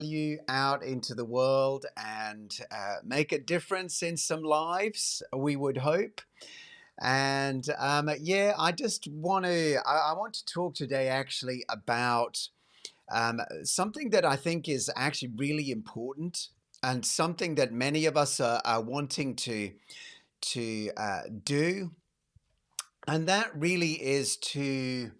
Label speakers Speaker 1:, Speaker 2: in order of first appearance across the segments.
Speaker 1: you out into the world and make a difference in some lives, we would hope. And yeah, I just want to I want to talk today actually about something that I think is actually really important and something that many of us are wanting to do, and that really is to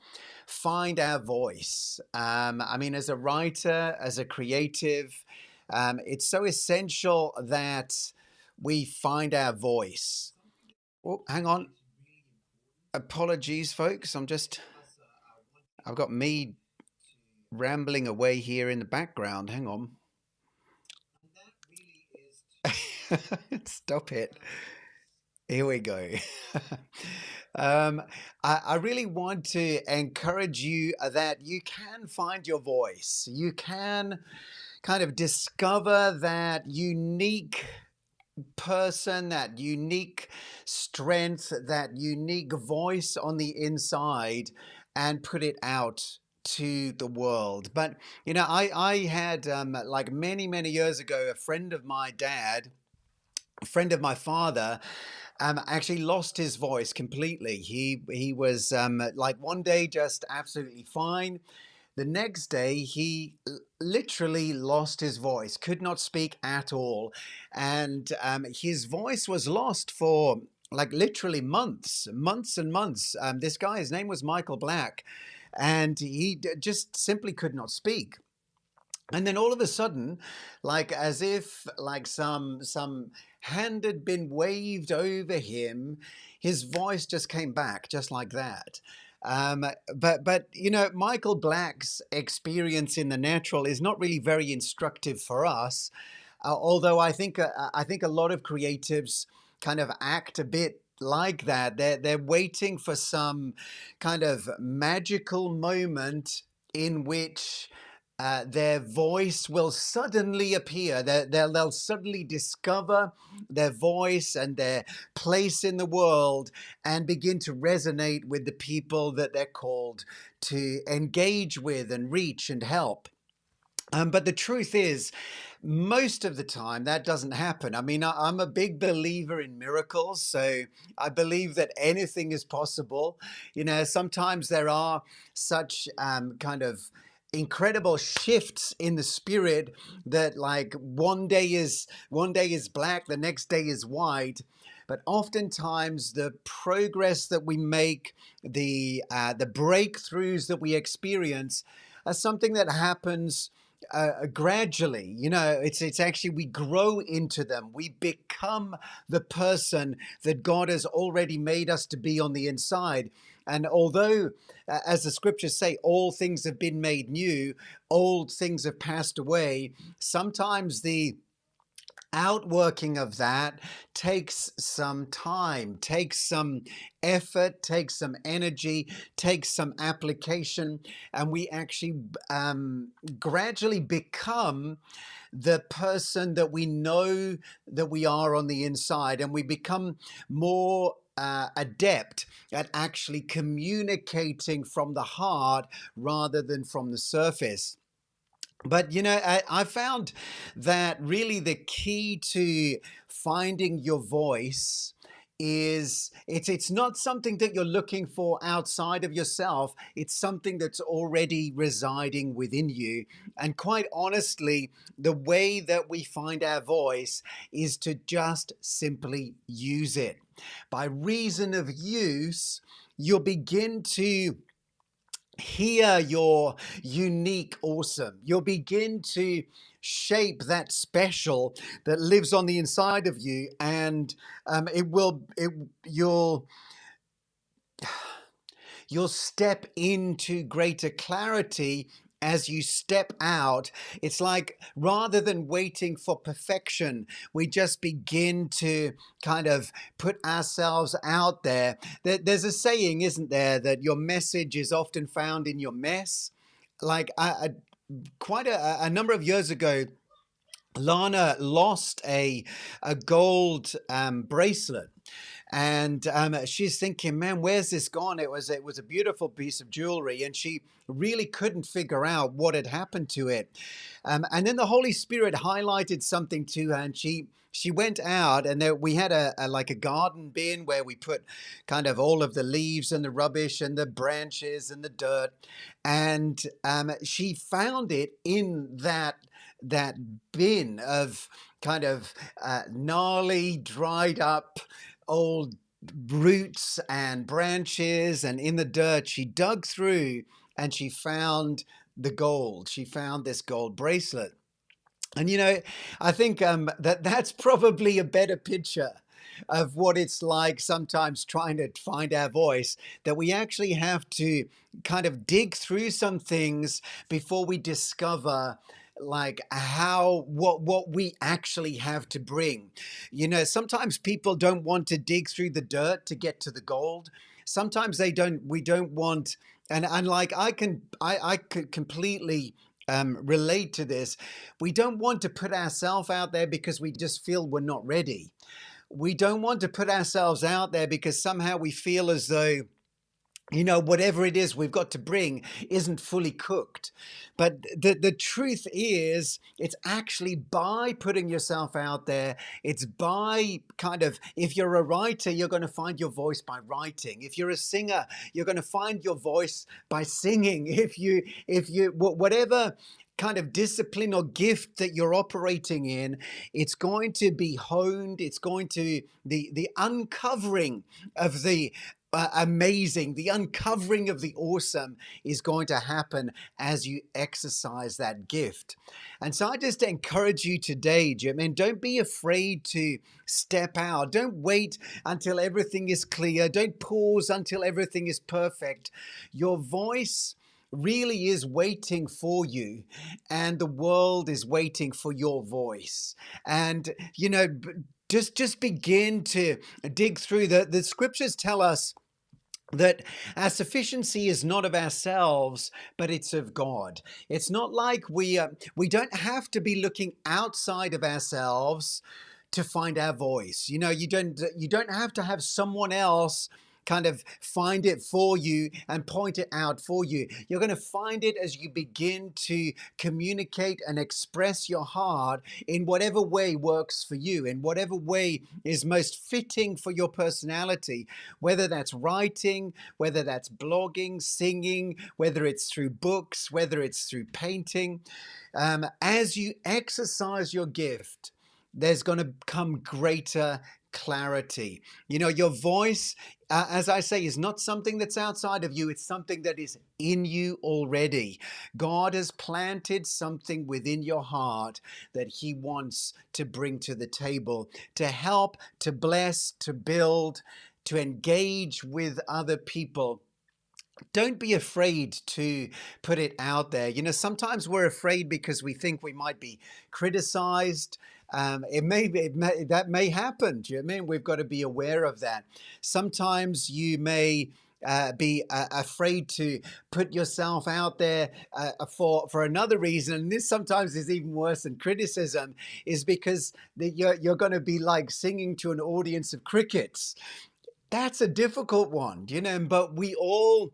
Speaker 1: find our voice. I mean, as a writer, as a creative, it's so essential that we find our voice. Oh, hang on. Apologies, folks. I've got me rambling away here in the background. Hang on. Stop it. Here we go. um, I really want to encourage you that you can find your voice. You can kind of discover that unique person, that unique strength, that unique voice on the inside, and put it out to the world. But I had like many years ago, a friend of my dad, a friend of my father, actually lost his voice completely. He was like one day just absolutely fine. The next day, he literally lost his voice, could not speak at all. And his voice was lost for like literally months and months. This guy, his name was Michael Black, and he just simply could not speak. And then all of a sudden, like as if like some hand had been waved over him, his voice just came back just like that. But Michael Black's experience in the natural is not really very instructive for us. Although I think a lot of creatives kind of act a bit like that. They're waiting for some kind of magical moment in which their voice will suddenly appear. They'll suddenly discover their voice and their place in the world and begin to resonate with the people that they're called to engage with and reach and help. But the truth is, most of the time that doesn't happen. I mean, I'm a big believer in miracles, so I believe that anything is possible. Sometimes there are such kind of incredible shifts in the spirit that like one day is black, the next day is white. But oftentimes the progress that we make, the breakthroughs that we experience, are something that happens gradually. It's actually we grow into them. We become the person that God has already made us to be on the inside. And although, as the scriptures say, all things have been made new, old things have passed away, sometimes the outworking of that takes some time, takes some effort, takes some energy, takes some application, and we actually gradually become the person that we know that we are on the inside, and we become more adept at actually communicating from the heart rather than from the surface. But I found that really the key to finding your voice is it's not something that you're looking for outside of yourself. It's something that's already residing within you. And quite honestly, the way that we find our voice is to just simply use it. By reason of use, you'll begin to hear your unique awesome. You'll begin to shape that special that lives on the inside of you, and you'll step into greater clarity as you step out. It's like rather than waiting for perfection, we just begin to kind of put ourselves out there. There's a saying, isn't there, that your message is often found in your mess. Like quite a number of years ago, Lana lost a gold bracelet, and she's thinking, "Man, where's this gone?" It was a beautiful piece of jewelry, and she really couldn't figure out what had happened to it. And then the Holy Spirit highlighted something to her, and she went out, and there we had a like a garden bin where we put kind of all of the leaves and the rubbish and the branches and the dirt, and she found it in that bin of kind of gnarly, dried up old roots and branches, and in the dirt she dug through and she found the gold. She found this gold bracelet. And I think that's probably a better picture of what it's like sometimes trying to find our voice, that we actually have to kind of dig through some things before we discover like how what we actually have to bring. Sometimes people don't want to dig through the dirt to get to the gold. Sometimes we don't want, and like I could completely relate to this. We don't want to put ourselves out there because we just feel we're not ready. We don't want to put ourselves out there because somehow we feel as though, whatever it is we've got to bring isn't fully cooked. But the truth is, it's actually by putting yourself out there. It's by kind of, if you're a writer, you're going to find your voice by writing. If you're a singer, you're going to find your voice by singing. Whatever kind of discipline or gift that you're operating in, it's going to be honed. It's going to, the uncovering of the amazing, the uncovering of the awesome is going to happen as you exercise that gift. And so I just encourage you today, Jim, and don't be afraid to step out. Don't wait until everything is clear. Don't pause until everything is perfect. Your voice really is waiting for you, and the world is waiting for your voice. And just begin to dig through. The scriptures tell us that our sufficiency is not of ourselves, but it's of God. It's not like we don't have to be looking outside of ourselves to find our voice. You don't have to have someone else kind of find it for you and point it out for you. You're going to find it as you begin to communicate and express your heart in whatever way works for you, in whatever way is most fitting for your personality, whether that's writing, whether that's blogging, singing, whether it's through books, whether it's through painting. As you exercise your gift, there's going to come greater clarity. Your voice, as I say, is not something that's outside of you. It's something that is in you already. God has planted something within your heart that He wants to bring to the table, to help, to bless, to build, to engage with other people. Don't be afraid to put it out there. Sometimes we're afraid because we think we might be criticized. That may happen. Do you know what I mean? We've got to be aware of that. Sometimes you may be afraid to put yourself out there for another reason, and this sometimes is even worse than criticism, is because you're going to be like singing to an audience of crickets. That's a difficult one, but we all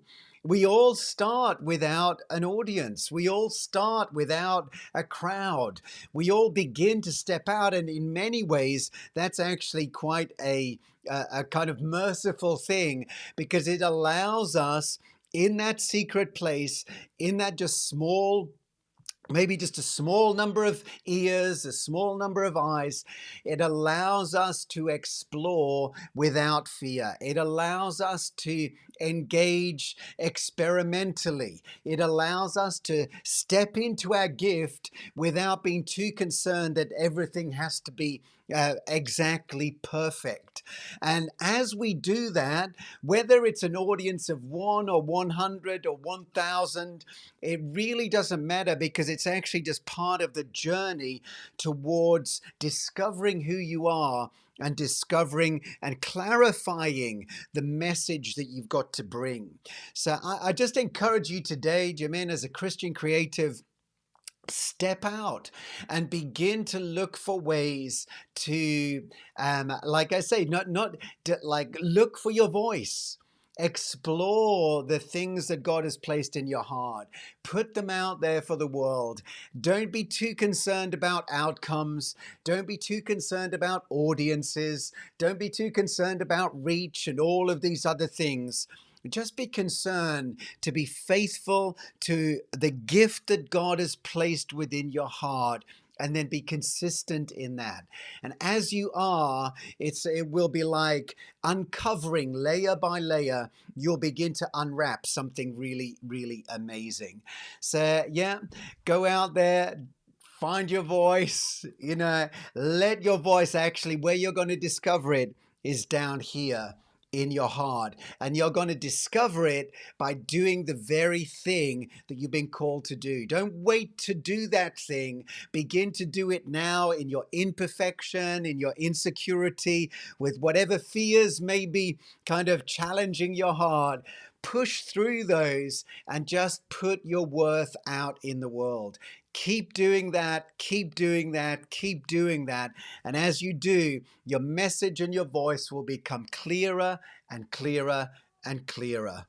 Speaker 1: start without an audience. We all start without a crowd. We all begin to step out, and in many ways, that's actually quite a kind of merciful thing, because it allows us in that secret place, in that just small, maybe just a small number of ears, a small number of eyes. It allows us to explore without fear. It allows us to engage experimentally. It allows us to step into our gift without being too concerned that everything has to be exactly perfect. And as we do that, whether it's an audience of 1 or 100 or 1,000, it really doesn't matter, because it's actually just part of the journey towards discovering who you are and discovering and clarifying the message that you've got to bring. So I just encourage you today, Jermaine, as a Christian creative, Step out and begin to look for ways to, like I say, like look for your voice. Explore the things that God has placed in your heart. Put them out there for the world. Don't be too concerned about outcomes. Don't be too concerned about audiences. Don't be too concerned about reach and all of these other things. Just be concerned to be faithful to the gift that God has placed within your heart, and then be consistent in that. And as you are, it will be like uncovering layer by layer. You'll begin to unwrap something really, really amazing. So yeah, go out there. Find your voice, let your voice actually, where you're going to discover it is down here in your heart. And you're going to discover it by doing the very thing that you've been called to do. Don't wait to do that thing. Begin to do it now in your imperfection, in your insecurity, with whatever fears may be kind of challenging your heart. Push through those and just put your worth out in the world. Keep doing that, keep doing that, keep doing that. And as you do, your message and your voice will become clearer and clearer and clearer.